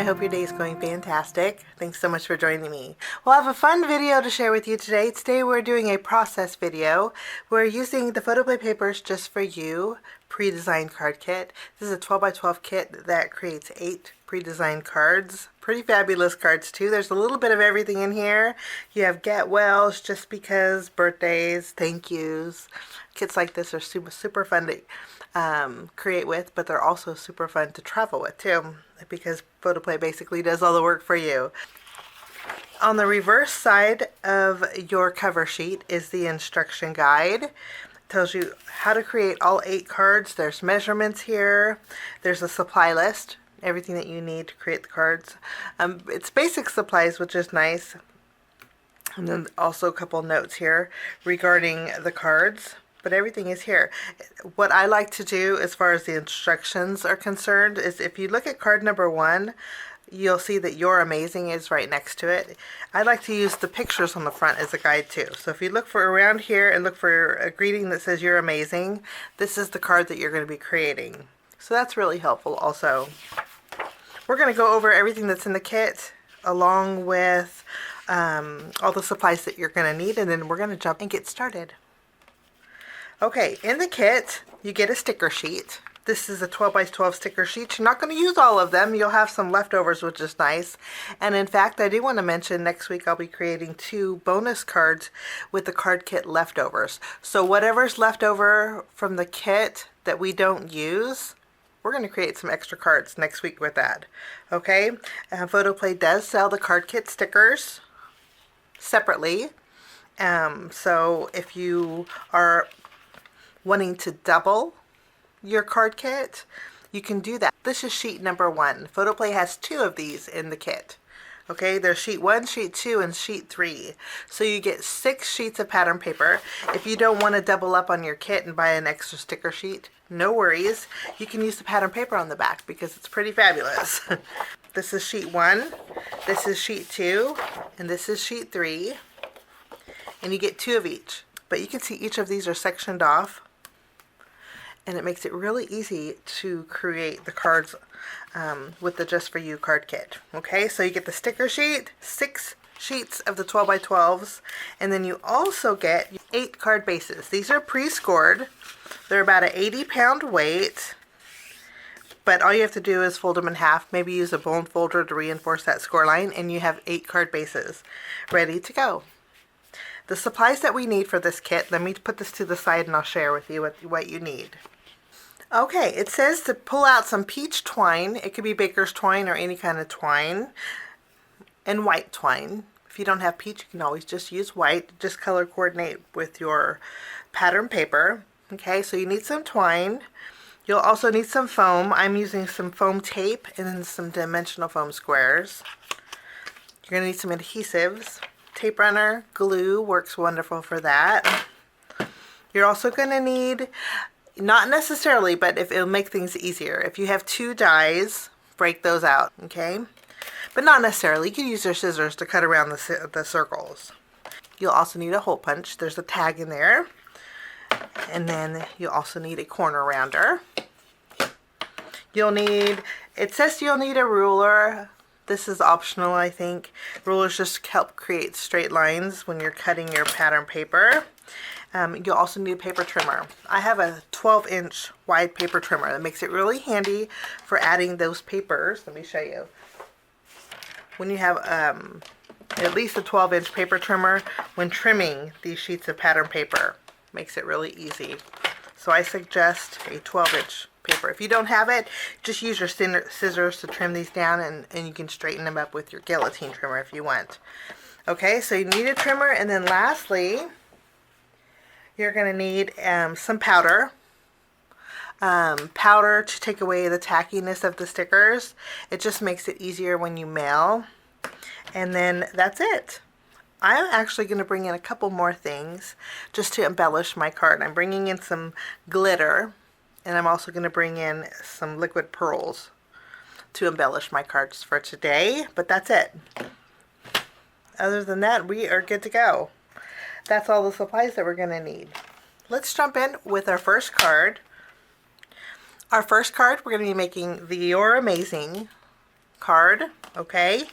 hope your day is going fantastic. Thanks so much for joining me. We'll have a fun video to share with you today. Today we're doing a process video. We're using the Photoplay Papers Just For You pre-designed card kit. This is a 12 by 12 kit that creates 8 pre-designed cards. Pretty fabulous cards too. There's a little bit of everything in here. You have get wells, just because, birthdays, thank yous. Kits like this are super fun to create with, but they're also super fun to travel with too, because Photoplay basically does all the work for you. On the reverse side of your cover sheet is the instruction guide. It tells you how to create all 8 cards. There's measurements here. There's a supply list, everything that you need to create the cards. It's basic supplies, which is nice. And then also a couple notes here regarding the cards. But everything is here. What I like to do as far as the instructions are concerned is, if you look at card number 1, you'll see that You're Amazing is right next to it. I like to use the pictures on the front as a guide too. So if you look for around here and look for a greeting that says You're Amazing, this is the card that you're going to be creating. So that's really helpful also. We're going to go over everything that's in the kit along with all the supplies that you're going to need, and then we're going to jump and get started. Okay, in the kit, you get a sticker sheet. This is a 12 by 12 sticker sheet. You're not going to use all of them. You'll have some leftovers, which is nice. And in fact, I do want to mention next week I'll be creating 2 bonus cards with the card kit leftovers. So whatever's left over from the kit that we don't use, we're going to create some extra cards next week with that. Okay, Photoplay does sell the card kit stickers separately. So if you are wanting to double your card kit, you can do that. This is sheet number 1. Photoplay has 2 of these in the kit. Okay, there's sheet 1, sheet 2, and sheet 3. So you get 6 sheets of pattern paper. If you don't want to double up on your kit and buy an extra sticker sheet, no worries. You can use the pattern paper on the back because it's pretty fabulous. This is sheet 1, this is sheet 2, and this is sheet 3. And you get 2 of each. But you can see each of these are sectioned off, and it makes it really easy to create the cards with the Just For You card kit. Okay, so you get the sticker sheet, 6 sheets of the 12 by 12s, and then you also get 8 card bases. These are pre-scored. They're about an 80-pound weight, but all you have to do is fold them in half, maybe use a bone folder to reinforce that score line, and you have 8 card bases ready to go. The supplies that we need for this kit, let me put this to the side and I'll share with you what you need. Okay, it says to pull out some peach twine. It could be baker's twine or any kind of twine, and white twine. If you don't have peach, you can always just use white. Just color coordinate with your pattern paper. Okay, so you need some twine. You'll also need some foam. I'm using some foam tape and then some dimensional foam squares. You're going to need some adhesives. Tape runner, glue works wonderful for that. You're also going to need, not necessarily, but if it'll make things easier, if you have 2 dies, break those out, okay? But not necessarily. You can use your scissors to cut around the circles. You'll also need a hole punch. There's a tag in there. And then you'll also need a corner rounder. You'll need, it says you'll need a ruler. This is optional, I think. Rulers just help create straight lines when you're cutting your pattern paper. You'll also need a paper trimmer. I have a 12-inch wide paper trimmer that makes it really handy for adding those papers. Let me show you. When you have at least a 12-inch paper trimmer, when trimming these sheets of pattern paper, makes it really easy. So I suggest a 12-inch paper. If you don't have it, just use your scissors to trim these down, and you can straighten them up with your guillotine trimmer if you want. Okay, so you need a trimmer, and then lastly, you're going to need some powder. Powder to take away the tackiness of the stickers. It just makes it easier when you mail. And then that's it. I'm actually going to bring in a couple more things just to embellish my card. I'm bringing in some glitter, and I'm also going to bring in some liquid pearls to embellish my cards for today. But that's it. Other than that, we are good to go. That's all the supplies that we're going to need. Let's jump in with our first card. Our first card, we're going to be making the You're Amazing card, okay?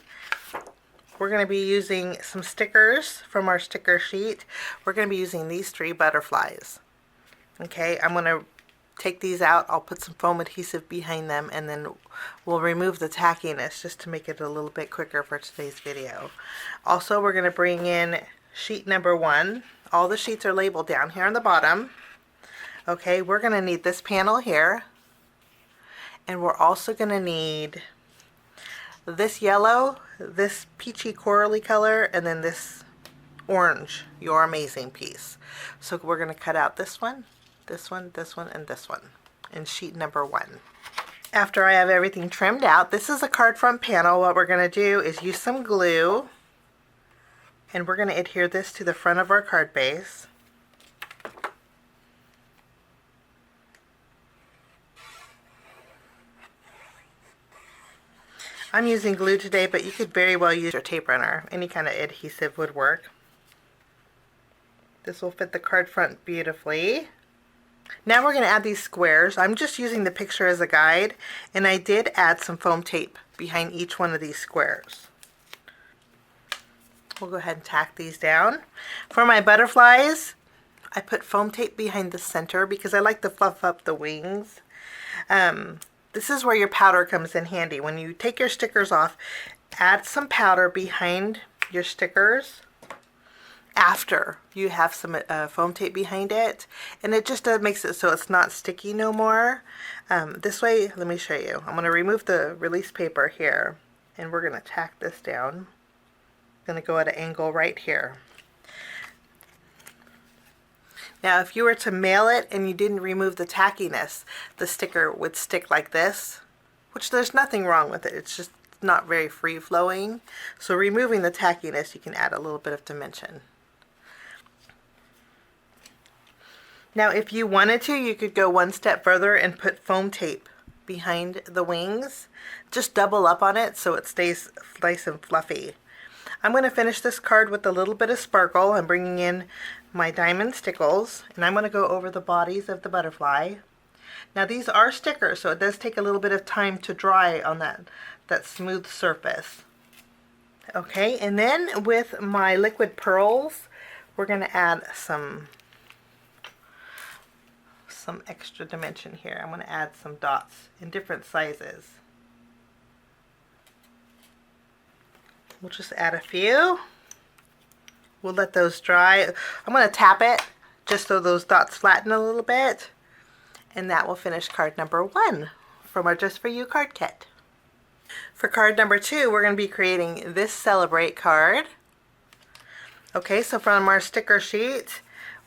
We're going to be using some stickers from our sticker sheet. We're going to be using these 3 butterflies. Okay, I'm going to take these out. I'll put some foam adhesive behind them, and then we'll remove the tackiness just to make it a little bit quicker for today's video. Also, we're going to bring in sheet number 1. All the sheets are labeled down here on the bottom. Okay, we're going to need this panel here, and we're also going to need this yellow, this peachy corally color, and then this orange, Your Amazing piece. So we're going to cut out this one, this one, this one, and this one in sheet number 1. After I have everything trimmed out, this is a card front panel. What we're going to do is use some glue, and we're going to adhere this to the front of our card base. I'm using glue today, but you could very well use your tape runner. Any kind of adhesive would work. This will fit the card front beautifully. Now we're going to add these squares. I'm just using the picture as a guide, and I did add some foam tape behind each one of these squares. We'll go ahead and tack these down. For my butterflies, I put foam tape behind the center because I like to fluff up the wings. This is where your powder comes in handy. When you take your stickers off, add some powder behind your stickers after you have some foam tape behind it, and it just makes it so it's not sticky no more. This way, let me show you. I'm going to remove the release paper here, and we're going to tack this down. I'm going to go at an angle right here. Now, if you were to mail it and you didn't remove the tackiness, the sticker would stick like this, which there's nothing wrong with it. It's just not very free-flowing. So removing the tackiness, you can add a little bit of dimension. Now, if you wanted to, you could go one step further and put foam tape behind the wings. Just double up on it so it stays nice and fluffy. I'm going to finish this card with a little bit of sparkle. I'm bringing in my diamond stickles, and I'm going to go over the bodies of the butterfly. Now these are stickers, so it does take a little bit of time to dry on that smooth surface. Okay, and then with my liquid pearls, we're going to add some extra dimension here. I'm going to add some dots in different sizes. We'll just add a few. We'll let those dry. I'm going to tap it just so those dots flatten a little bit. And that will finish card number 1 from our Just For You card kit. For card number 2, we're going to be creating this Celebrate card. Okay, so from our sticker sheet,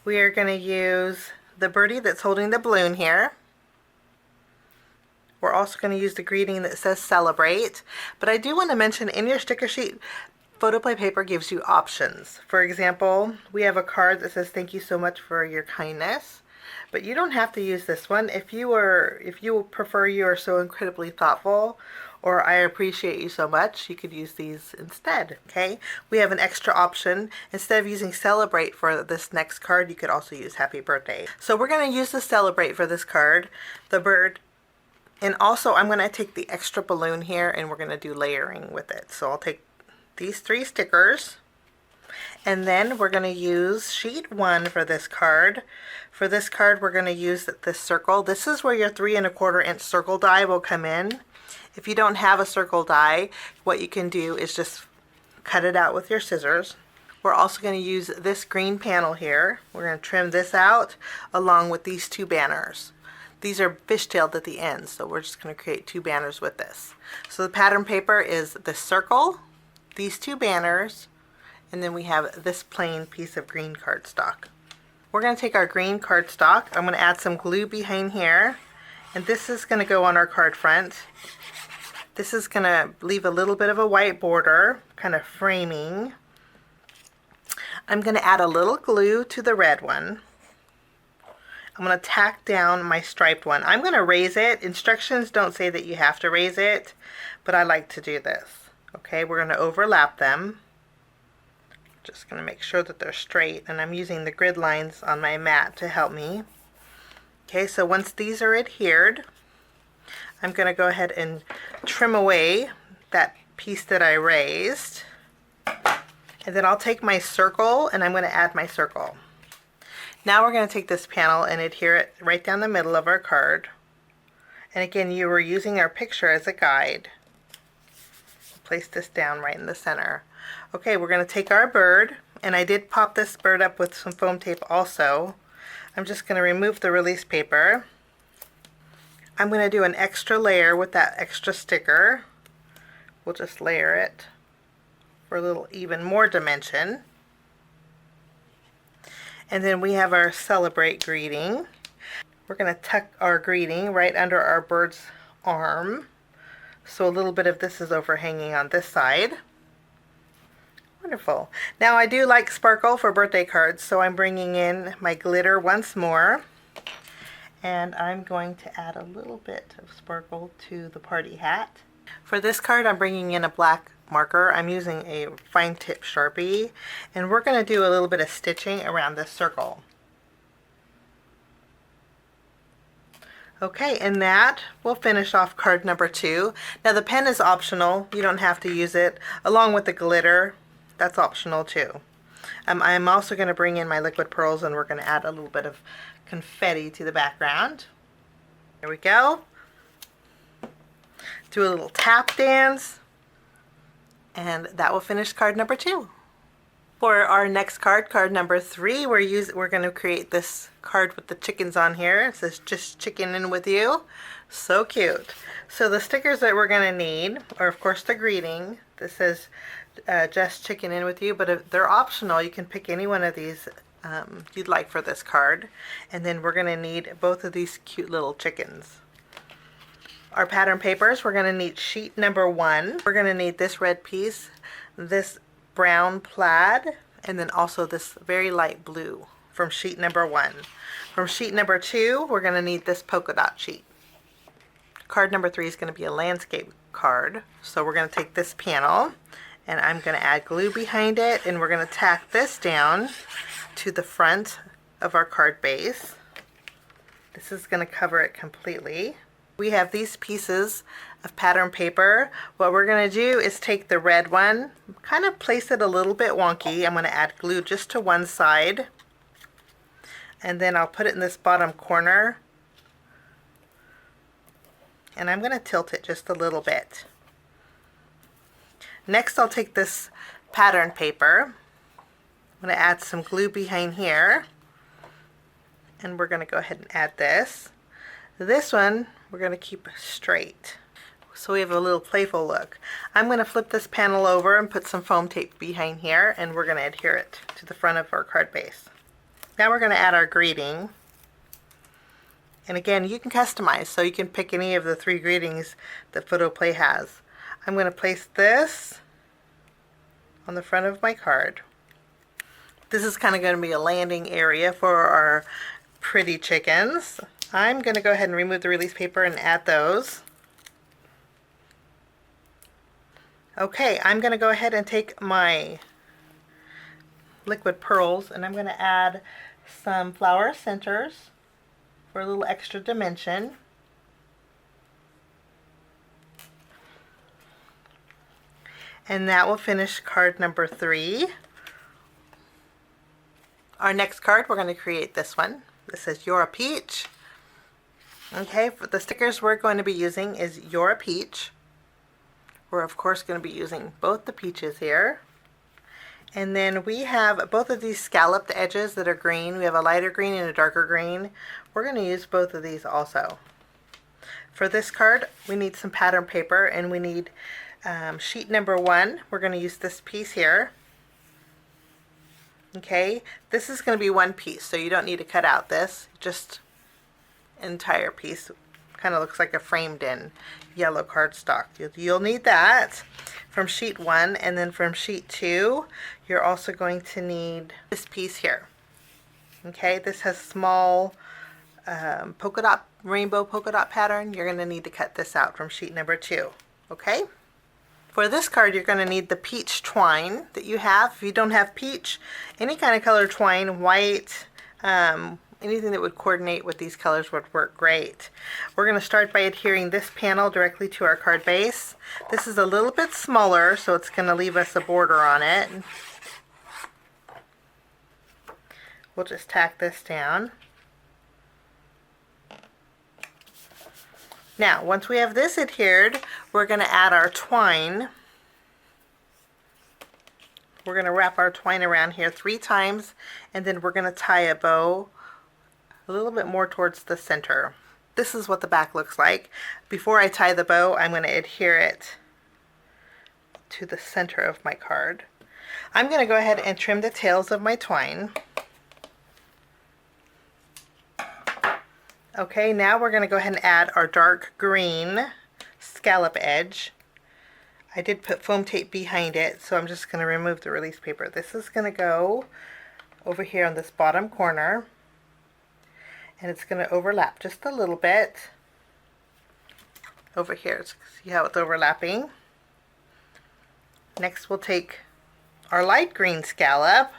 we are going to use the birdie that's holding the balloon here. We're also going to use the greeting that says Celebrate. But I do want to mention, in your sticker sheet, Photoplay Paper gives you options. For example, we have a card that says thank you so much for your kindness. But you don't have to use this one. If you prefer you are so incredibly thoughtful, or I appreciate you so much, you could use these instead, okay? We have an extra option. Instead of using Celebrate for this next card, you could also use Happy Birthday. So we're going to use the Celebrate for this card, the bird. And also, I'm going to take the extra balloon here, and we're going to do layering with it. So I'll take these 3 stickers, and then we're going to use sheet 1 for this card. For this card, we're going to use this circle. This is where your 3 1/4 inch circle die will come in. If you don't have a circle die, what you can do is just cut it out with your scissors. We're also going to use this green panel here. We're going to trim this out along with these 2 banners. These are fishtailed at the end, so we're just going to create 2 banners with this. So the pattern paper is the circle, these 2 banners, and then we have this plain piece of green cardstock. We're going to take our green cardstock. I'm going to add some glue behind here, and this is going to go on our card front. This is going to leave a little bit of a white border, kind of framing. I'm going to add a little glue to the red one. I'm going to tack down my striped one. I'm going to raise it. Instructions don't say that you have to raise it, but I like to do this. Okay, we're going to overlap them. Just going to make sure that they're straight, and I'm using the grid lines on my mat to help me. Okay, so once these are adhered, I'm going to go ahead and trim away that piece that I raised, and then I'll take my circle and I'm going to add my circle. Now we're going to take this panel and adhere it right down the middle of our card. And again, you were using our picture as a guide. Place this down right in the center. Okay, we're going to take our bird, and I did pop this bird up with some foam tape also. I'm just going to remove the release paper. I'm going to do an extra layer with that extra sticker. We'll just layer it for a little even more dimension. And then we have our celebrate greeting. We're going to tuck our greeting right under our bird's arm. So a little bit of this is overhanging on this side. Wonderful. Now I do like sparkle for birthday cards, so I'm bringing in my glitter once more. And I'm going to add a little bit of sparkle to the party hat. For this card, I'm bringing in a black marker. I'm using a fine tip Sharpie, and we're going to do a little bit of stitching around this circle. Okay, and that will finish off card number 2. Now the pen is optional. You don't have to use it, along with the glitter. That's optional too. I'm also going to bring in my liquid pearls, and we're going to add a little bit of confetti to the background. There we go. Do a little tap dance, and that will finish card number 2. For our next card, card number 3, we're going to create this card with the chickens on here. It says just chickening with you. So cute. So the stickers that we're going to need are, of course, the greeting. This says just chickening with you, but if they're optional, you can pick any one of these you'd like for this card. And then we're going to need both of these cute little chickens. Our pattern papers, we're going to need sheet number 1. We're going to need this red piece, this brown plaid, and then also this very light blue from sheet number 1. From sheet number 2, we're going to need this polka dot sheet. Card number 3 is going to be a landscape card. So we're going to take this panel, and I'm going to add glue behind it, and we're going to tack this down to the front of our card base. This is going to cover it completely. We have these pieces of pattern paper. What we're going to do is take the red one, kind of place it a little bit wonky. I'm going to add glue just to one side, and then I'll put it in this bottom corner, and I'm going to tilt it just a little bit. Next, I'll take this pattern paper. I'm going to add some glue behind here, and we're going to go ahead and add this. This one we're going to keep straight, so we have a little playful look. I'm going to flip this panel over and put some foam tape behind here, and we're going to adhere it to the front of our card base. Now we're going to add our greeting, and again, you can customize, so you can pick any of the 3 greetings that Photoplay has. I'm going to place this on the front of my card. This is kind of going to be a landing area for our pretty chickens. I'm going to go ahead and remove the release paper and add those. Okay, I'm going to go ahead and take my liquid pearls, and I'm going to add some flower centers for a little extra dimension. And that will finish card number 3. Our next card, we're going to create this one. This says You're a Peach. Okay, for the stickers we're going to be using is You're a Peach. We're of course going to be using both the peaches here. And then we have both of these scalloped edges that are green. We have a lighter green and a darker green. We're going to use both of these also. For this card, we need some pattern paper, and we need sheet number 1. We're going to use this piece here. Okay, this is going to be one piece, so you don't need to cut out this. Just entire piece. Kind of looks like a framed in yellow cardstock. You'll need that from sheet 1, and then from sheet 2 you're also going to need this piece here. Okay, this has small polka dot, rainbow polka dot pattern. You're going to need to cut this out from sheet number 2. Okay, for this card you're going to need the peach twine that you have. If you don't have peach, any kind of color twine, white, anything that would coordinate with these colors would work great. We're going to start by adhering this panel directly to our card base. This is a little bit smaller, so it's going to leave us a border on it. We'll just tack this down. Now, once we have this adhered, we're going to add our twine. We're going to wrap our twine around here 3 times, and then we're going to tie a bow a little bit more towards the center. This is what the back looks like. Before I tie the bow, I'm going to adhere it to the center of my card. I'm going to go ahead and trim the tails of my twine. Okay, now we're going to go ahead and add our dark green scallop edge. I did put foam tape behind it, so I'm just going to remove the release paper. This is going to go over here on this bottom corner, and it's going to overlap just a little bit over here. See how it's overlapping? Next we'll take our light green scallop,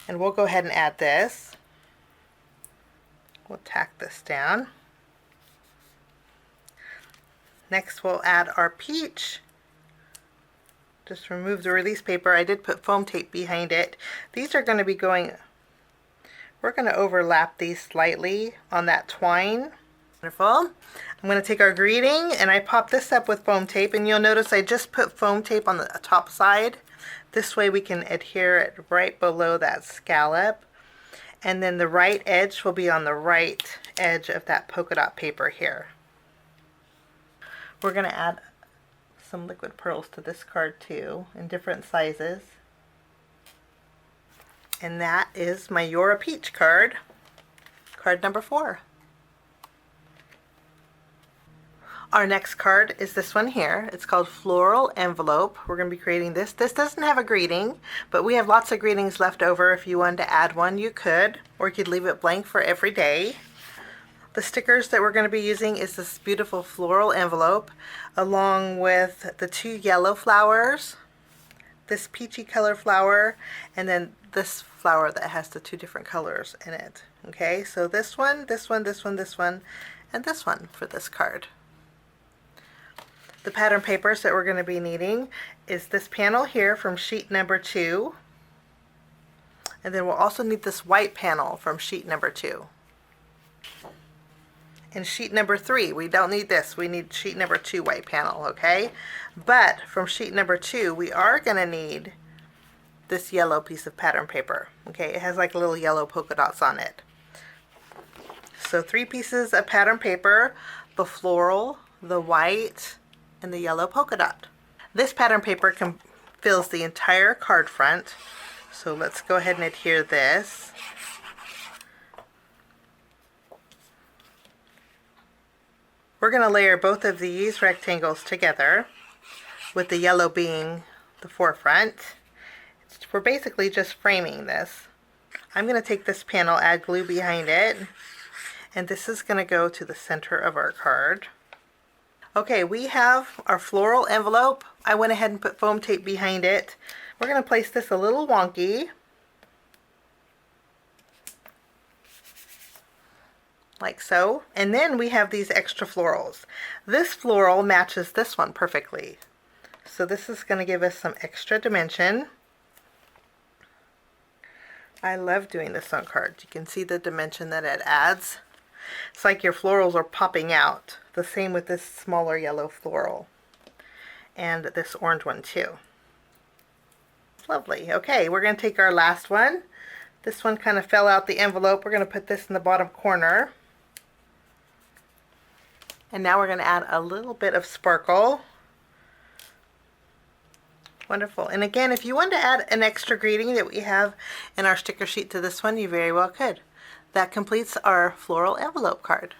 and we'll go ahead and add this. We'll tack this down. Next we'll add our peach. Just remove the release paper. I did put foam tape behind it. These are going to be going, we're going to overlap these slightly on that twine. Wonderful. I'm going to take our greeting, and I pop this up with foam tape, and you'll notice I just put foam tape on the top side. This way we can adhere it right below that scallop. And then the right edge will be on the right edge of that polka dot paper here. We're going to add some liquid pearls to this card too, in different sizes. And that is my You're a Peach card, card number 4. Our next card is this one here. It's called Floral Envelope. We're going to be creating this. This doesn't have a greeting, but we have lots of greetings left over. If you wanted to add one, you could, or you could leave it blank for every day. The stickers that we're going to be using is this beautiful floral envelope, along with the 2 yellow flowers, this peachy color flower, and then this flower that has the 2 different colors in it. Okay, so this one, this one, this one, this one, and this one for this card. The pattern papers that we're going to be needing is this panel here from sheet number 2. And then we'll also need this white panel from sheet number 2. And sheet number 3, we don't need this. We need sheet number 2 white panel, okay? But from sheet number 2, we are going to need this yellow piece of pattern paper. Okay, it has like little yellow polka dots on it. So 3 pieces of pattern paper, the floral, the white, and the yellow polka dot. This pattern paper fills the entire card front, so let's go ahead and adhere this. We're going to layer both of these rectangles together, with the yellow being the forefront. We're basically just framing this. I'm going to take this panel, add glue behind it, and this is going to go to the center of our card. Okay, we have our floral envelope. I went ahead and put foam tape behind it. We're going to place this a little wonky, like so. And then we have these extra florals. This floral matches this one perfectly. So this is going to give us some extra dimension. I love doing this on cards. You can see the dimension that it adds. It's like your florals are popping out. The same with this smaller yellow floral. And this orange one too. Lovely. Okay, we're going to take our last one. This one kind of fell out the envelope. We're going to put this in the bottom corner. And now we're going to add a little bit of sparkle. Wonderful. And again, if you want to add an extra greeting that we have in our sticker sheet to this one, you very well could. That completes our floral envelope card.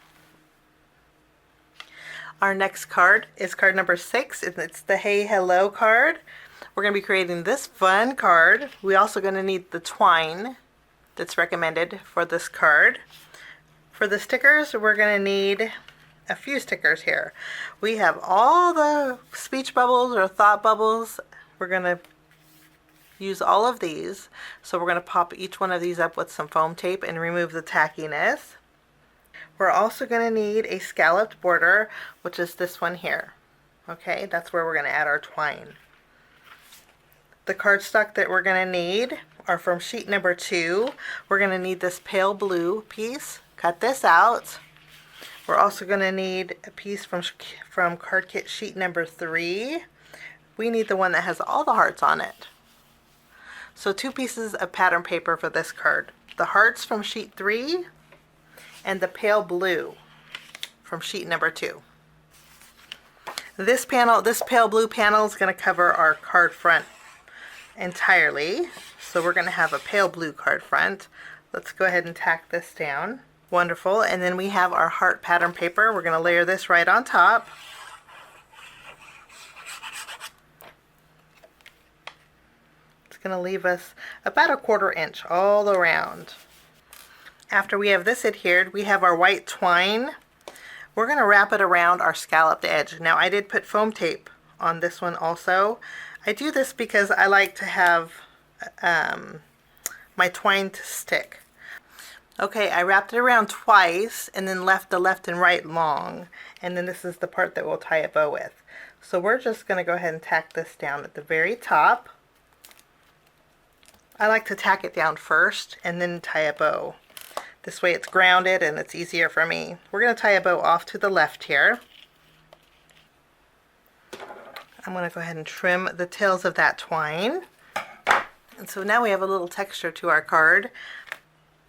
Our next card is card number 6, and it's the Hey Hello card. We're going to be creating this fun card. We're also going to need the twine that's recommended for this card. For the stickers, we're going to need a few stickers here. We have all the speech bubbles or thought bubbles. We're going to use all of these. So we're going to pop each one of these up with some foam tape and remove the tackiness. We're also going to need a scalloped border, which is this one here. Okay, that's where we're going to add our twine. The cardstock that we're going to need are from sheet number 2. We're going to need this pale blue piece. Cut this out. We're also going to need a piece from card kit sheet number 3. We need the one that has all the hearts on it. So 2 pieces of pattern paper for this card. The hearts from sheet 3 and the pale blue from sheet number 2. This pale blue panel is going to cover our card front entirely. So we're going to have a pale blue card front. Let's go ahead and tack this down. Wonderful. And then we have our heart pattern paper. We're going to layer this right on top. It's going to leave us about a 1/4 inch all around. After we have this adhered, we have our white twine. We're going to wrap it around our scalloped edge. Now I did put foam tape on this one also. I do this because I like to have my twine to stick. Okay, I wrapped it around twice and then left the left and right long. And then this is the part that we'll tie a bow with. So we're just going to go ahead and tack this down at the very top. I like to tack it down first and then tie a bow. This way it's grounded and it's easier for me. We're going to tie a bow off to the left here. I'm going to go ahead and trim the tails of that twine. And so now we have a little texture to our card.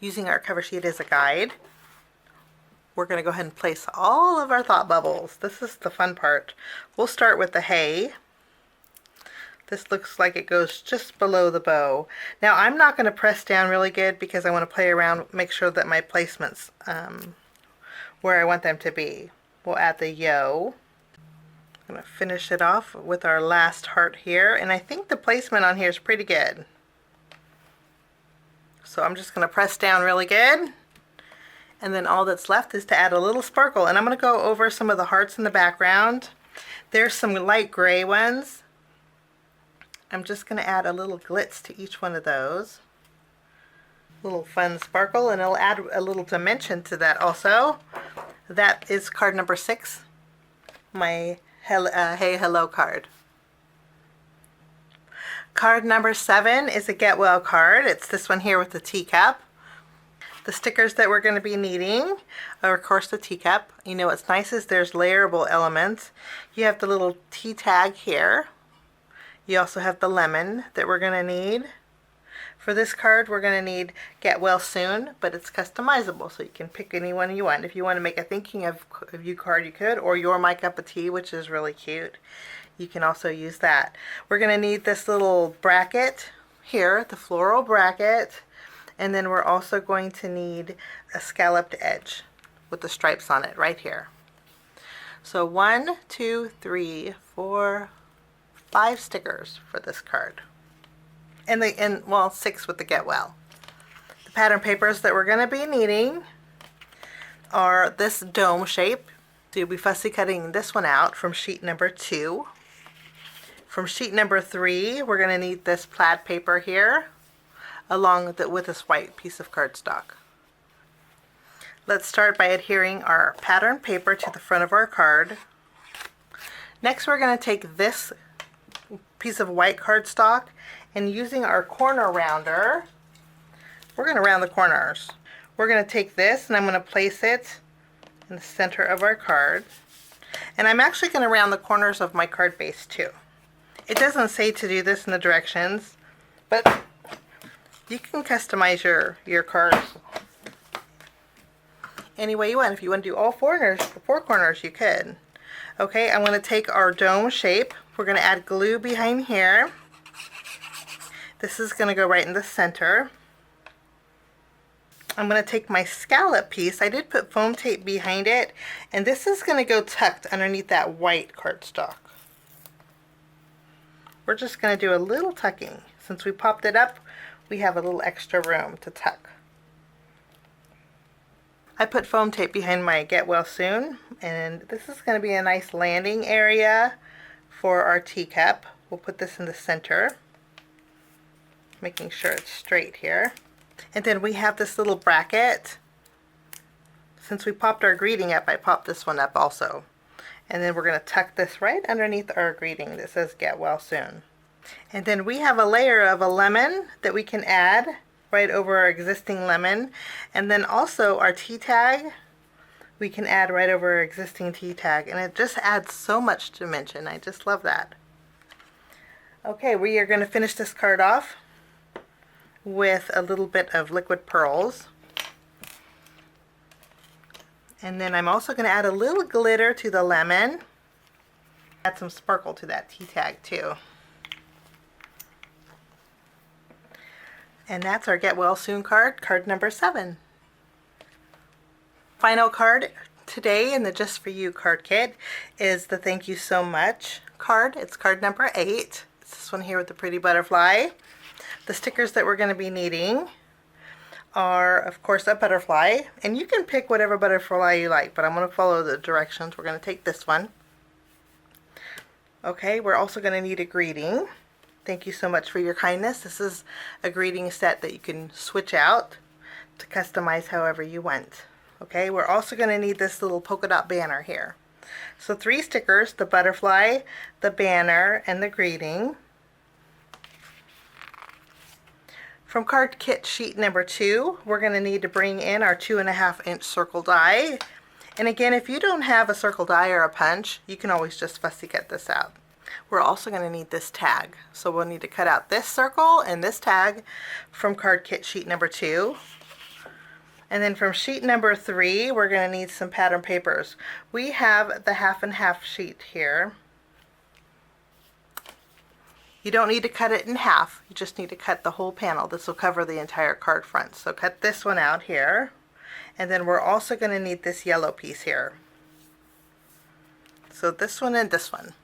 Using our cover sheet as a guide, we're going to go ahead and place all of our thought bubbles. This is the fun part. We'll start with the hay. This looks like it goes just below the bow. Now I'm not going to press down really good because I want to play around, make sure that my placements where I want them to be. We'll add the yo. I'm going to finish it off with our last heart here, and I think the placement on here is pretty good. So I'm just going to press down really good, and then all that's left is to add a little sparkle. And I'm going to go over some of the hearts in the background. There's some light gray ones. I'm just going to add a little glitz to each one of those. Little fun sparkle, and it'll add a little dimension to that also. That is card number 6, my Hey Hello card. Card number 7 is a Get Well card. It's this one here with the teacup. The stickers that we're going to be needing are, of course, the teacup. You know what's nice is there's layerable elements. You have the little tea tag here. You also have the lemon that we're going to need. For this card, we're going to need Get Well Soon, but it's customizable, so you can pick any one you want. If you want to make a Thinking of You card, you could, or You're My Cup of Tea, which is really cute. You can also use that. We're going to need this little bracket here, the floral bracket, and then we're also going to need a scalloped edge with the stripes on it right here. So 1, 2, 3, 4, 5 stickers for this card. And well, 6 with the Get Well. The pattern papers that we're going to be needing are this dome shape. So you'll be fussy cutting this one out from sheet number 2. From sheet number 3, we're going to need this plaid paper here, along with this white piece of cardstock. Let's start by adhering our pattern paper to the front of our card. Next, we're going to take this piece of white cardstock, and using our corner rounder, we're going to round the corners. We're going to take this, and I'm going to place it in the center of our card. And I'm actually going to round the corners of my card base too. It doesn't say to do this in the directions, but you can customize your cards any way you want. If you want to do all 4 corners, you could. Okay, I'm going to take our dome shape. We're going to add glue behind here. This is going to go right in the center. I'm going to take my scallop piece. I did put foam tape behind it, and this is going to go tucked underneath that white cardstock. We're just going to do a little tucking. Since we popped it up, we have a little extra room to tuck. I put foam tape behind my Get Well Soon, and this is going to be a nice landing area for our teacup. We'll put this in the center. making sure it's straight here. And then we have this little bracket. Since we popped our greeting up, I popped this one up also. And then we're going to tuck this right underneath our greeting that says "Get Well Soon." And then we have a layer of a lemon that we can add right over our existing lemon. And then also our tea tag, we can add right over our existing tea tag. And it just adds so much dimension. I just love that. Okay, we are going to finish this card off with a little bit of liquid pearls. And then I'm also going to add a little glitter to the lemon. Add some sparkle to that tea tag too. And that's our Get Well Soon card, card number 7. Final card today in the Just For You card kit is the Thank You So Much card. It's card number 8. It's this one here with the pretty butterfly. The stickers that we're going to be needing are, of course, a butterfly. And you can pick whatever butterfly you like, but I'm going to follow the directions. We're going to take this one. Okay, we're also going to need a greeting. Thank you so much for your kindness. This is a greeting set that you can switch out to customize however you want. Okay, we're also going to need this little polka dot banner here. So 3 stickers, the butterfly, the banner, and the greeting. From card kit sheet number 2, we're going to need to bring in our 2.5-inch circle die. And again, if you don't have a circle die or a punch, you can always just fussy cut this out. We're also going to need this tag. So we'll need to cut out this circle and this tag from card kit sheet number 2. And then from sheet number 3, we're going to need some pattern papers. We have the 1/2 sheet here. You don't need to cut it in half. You just need to cut the whole panel. This will cover the entire card front. So cut this one out here. And then we're also going to need this yellow piece here. So this one and this one.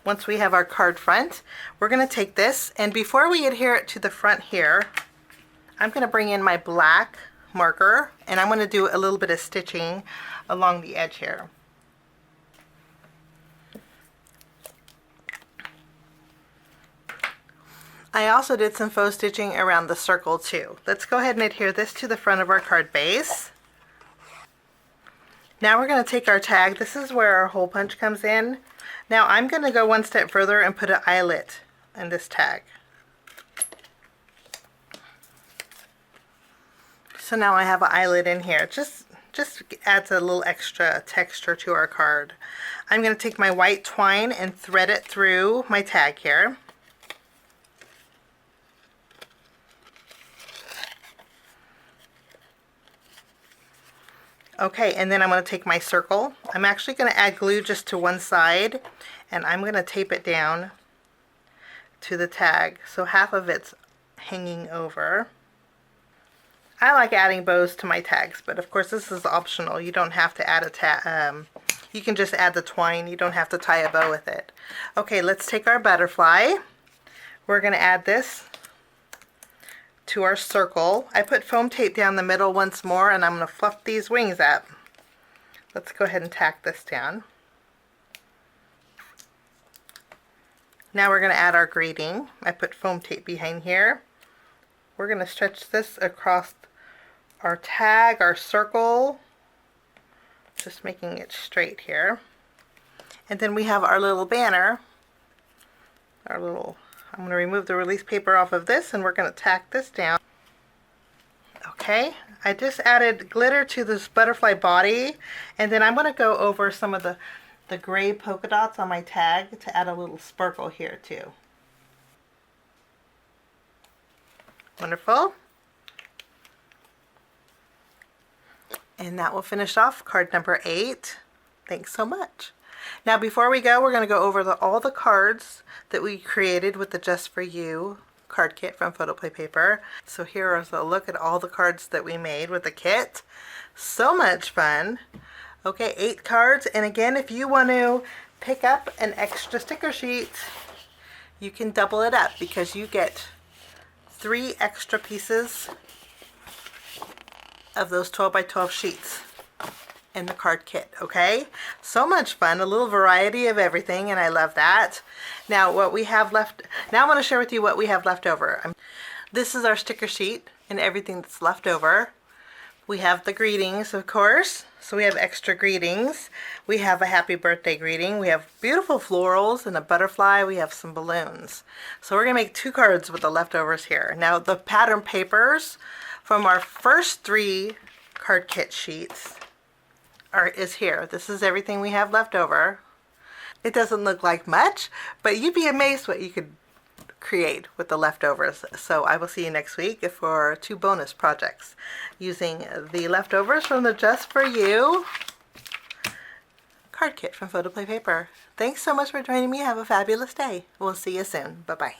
Once we have our card front, we're going to take this, and before we adhere it to the front here, I'm going to bring in my black marker, and I'm going to do a little bit of stitching along the edge here. I also did some faux stitching around the circle too. Let's go ahead and adhere this to the front of our card base. Now we're going to take our tag. This is where our hole punch comes in. Now I'm going to go one step further and put an eyelet in this tag. So now I have an eyelet in here. Just adds a little extra texture to our card. I'm going to take my white twine and thread it through my tag here. Okay, and then I'm going to take my circle. I'm actually going to add glue just to one side, and I'm going to tape it down to the tag so half of it's hanging over. I like adding bows to my tags, but of course this is optional. You don't have to add a tag. You can just add the twine. You don't have to tie a bow with it. Okay, let's take our butterfly. We're going to add this to our circle. I put foam tape down the middle once more, and I'm going to fluff these wings up. Let's go ahead and tack this down. Now we're going to add our greeting. I put foam tape behind here. We're going to stretch this across our tag, our circle, just making it straight here. And then we have our little banner, I'm going to remove the release paper off of this, and we're going to tack this down. Okay, I just added glitter to this butterfly body, and then I'm going to go over some of the gray polka dots on my tag to add a little sparkle here too. Wonderful. And that will finish off card number 8. Thanks so much. Now before we go, we're going to go over all the cards that we created with the Just For You card kit from Photoplay Paper. So here is a look at all the cards that we made with the kit. So much fun. Okay, 8 cards. And again, if you want to pick up an extra sticker sheet, you can double it up because you get 3 extra pieces of those 12 by 12 sheets. in the card kit, okay? So much fun, a little variety of everything, and I love that. Now what we have left, now I want to share with you what we have left over. This is our sticker sheet and everything that's left over. We have the greetings, of course. So we have extra greetings. We have a happy birthday greeting. We have beautiful florals and a butterfly. We have some balloons. So we're gonna make 2 cards with the leftovers here. Now the pattern papers from our first 3 card kit sheets is here. This is everything we have left over. It doesn't look like much, but you'd be amazed what you could create with the leftovers. So I will see you next week for 2 bonus projects using the leftovers from the Just For You card kit from Photoplay Paper. Thanks so much for joining me. Have a fabulous day. We'll see you soon. Bye-bye.